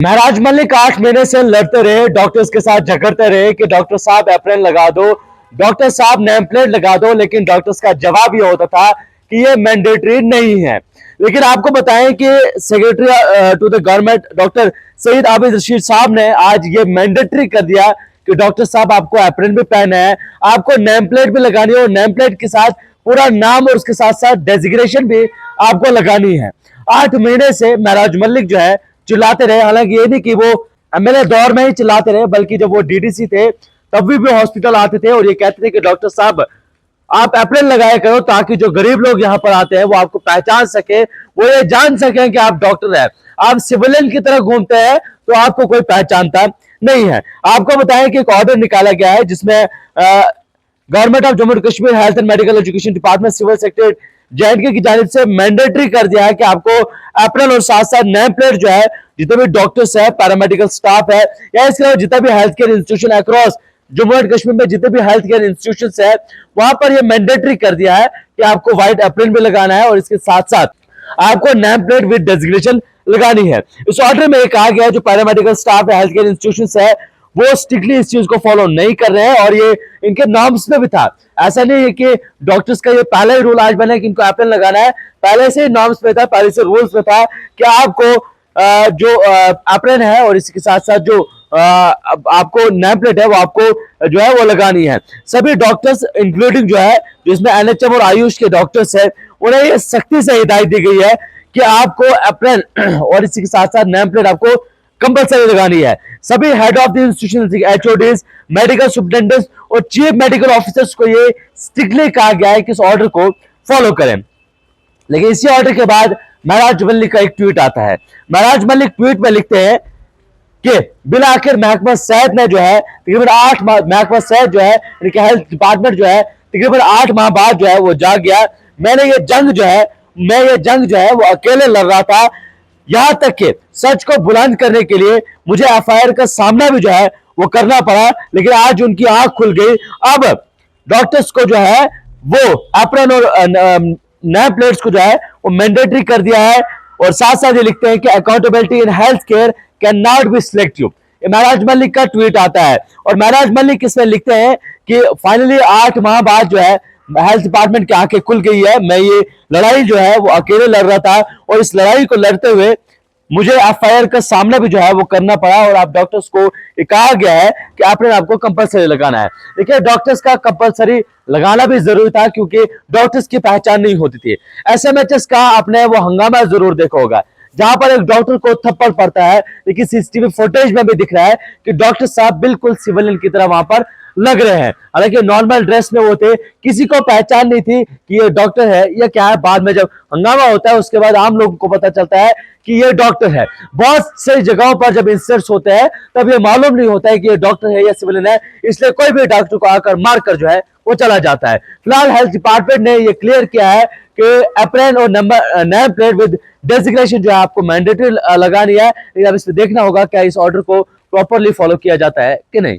महराज मलिक 8 महीने से लड़ते रहे, डॉक्टर्स के साथ झगड़ते रहे कि डॉक्टर साहब अप्रैल लगा दो, डॉक्टर साहब नेम प्लेट लगा दो, लेकिन डॉक्टर्स का जवाब ये होता था कि ये मैंडेटरी नहीं है। लेकिन आपको बताएं कि secretary to the government doctor Saeed Abid Rashid Sahab ने आज ये मैंडेटरी कर दिया कि डॉक्टर साहब आपको अप्रैल भी पहना है, आपको नेम प्लेट भी लगानी है और नेम प्लेट के साथ पूरा नाम और उसके साथ साथ डेजिग्नेशन भी आपको लगानी है। 8 महीने से महराज मलिक जो है चिल्लाते रहे, हालांकि ये नहीं कि वो एमएलए दौर में ही चिल्लाते रहे, बल्कि जब वो डीडीसी थे तब भी हॉस्पिटल आते थे और ये कहते थे कि डॉक्टर साहब आप अप्रैल लगाया करो ताकि जो गरीब लोग यहाँ पर आते हैं वो आपको पहचान सके, वो ये जान सके कि आप डॉक्टर हैं। आप सिविलियन की तरह घूमते हैं तो आपको कोई पहचानता नहीं है। आपको बताएं कि एक ऑर्डर निकाला गया है जिसमें government of Jammu and Kashmir health and medical education department civil secretary J and K की जानिब से मैंडेटरी कर दिया है कि आपको अप्रैल और साथ साथ नेम प्लेट जो है जितने भी डॉक्टर्स है, पैरामेडिकल स्टाफ है या इसके अलावा जितना भी health care institution across Jammu and Kashmir में जितने भी हेल्थ केयर इंस्टीट्यूशन है वहां पर यह मैंडेटरी कर दिया है कि आपको व्हाइट अप्रैल भी लगाना है और इसके साथ साथ आपको नेम प्लेट विद डेजिग्नेशन लगानी है। इस ऑर्डर में कहा गया है जो पैरामेडिकल स्टाफ है, हेल्थ केयर इंस्टीट्यूशन है, वो स्ट्रिक्टली इस चीज को फॉलो नहीं कर रहे हैं और ये इनके नॉर्म्स में भी था। ऐसा नहीं है कि डॉक्टर्स का ये पहला ही रूल आज बना है कि इनको अप्रैल लगाना है, पहले से नॉर्म्स में था, पहले से रूल्स में था कि आपको जो अप्रैल है और इसके साथ साथ जो आपको नेम प्लेट है वो आपको जो है वो लगानी है। सभी डॉक्टर्स इंक्लूडिंग जो है जिसमें एनएचएम और आयुष के डॉक्टर्स है उन्हें ये सख्ती से हिदायत दी गई है कि आपको अप्रैल और इसी के साथ साथ नेम प्लेट आपको कंपलसरी लगानी है। सभी head of the institution, HODs, medical superintendents और चीफ मेडिकल ऑफिसर्स को ये स्ट्रिक्टली कहा गया है कि इस ऑर्डर को फॉलो करें। लेकिन इसी ऑर्डर के बाद महराज मलिक का एक ट्वीट आता है। महराज मलिक ट्वीट में लिखते हैं कि बिला आखिर महकमा सेहत ने जो है तकरीबन 8 माह, महकमा सेहत जो है इनके हेल्थ डिपार्टमेंट जो है तकरीबन 8 माह बाद जो है वो जाग गया। मैं ये जंग जो है वो अकेले लड़ रहा था, यहां तक कि सच को बुलंद करने के लिए मुझे एफआईआर का सामना भी जो है वो करना पड़ा, लेकिन आज उनकी आंख खुल गई। अब डॉक्टर्स को जो है वो अप्रैल और नेम प्लेट्स को जो है वो मैंडेटरी कर दिया है और साथ साथ ये लिखते हैं कि accountability in health care can not be selective. Maharaj Malik का ट्वीट आता है और महराज मलिक इसमें लिखते हैं कि फाइनली 8 माह बाद जो है हेल्थ डिपार्टमेंट की आंखें खुल गई है। मैं ये लड़ाई जो है वो अकेले लड़ रहा था और इस लड़ाई को लड़ते हुए मुझे एफआईआर का सामना भी जो है वो करना पड़ा और आप डॉक्टर्स को कहा गया है कि आपने आपको कंपलसरी लगाना है। देखिए डॉक्टर्स का कंपलसरी लगाना भी जरूरी था क्योंकि डॉक्टर्स की पहचान नहीं होती थी। एसएमएचएस का आपने वो हंगामा जरूर देखा होगा जहां पर एक डॉक्टर को थप्पड़ पड़ता है, लेकिन सीसीटीवी फुटेज में भी दिख रहा है कि डॉक्टर साहब बिल्कुल सिविलियन की तरह वहां पर लग रहे हैं। हालांकि नॉर्मल ड्रेस में वो थे, किसी को पहचान नहीं थी कि ये डॉक्टर है या क्या है। बाद में जब हंगामा होता है उसके बाद आम लोगों को पता चलता है कि ये डॉक्टर है। बहुत से जगहों पर जब इंसिडेंट्स होते हैं तब ये मालूम नहीं होता है कि ये डॉक्टर है या सिविलियन है, इसलिए कोई भी डॉक्टर को आकर मारकर जो है वो चला जाता है। फिलहाल हेल्थ डिपार्टमेंट ने ये क्लियर किया है कि अप्रैल और नेम प्लेट विद डेजिग्नेशन जो है आपको मैंडेटरी लगानी है, लेकिन अब इसमें देखना होगा क्या इस ऑर्डर को प्रॉपरली फॉलो किया जाता है कि नहीं।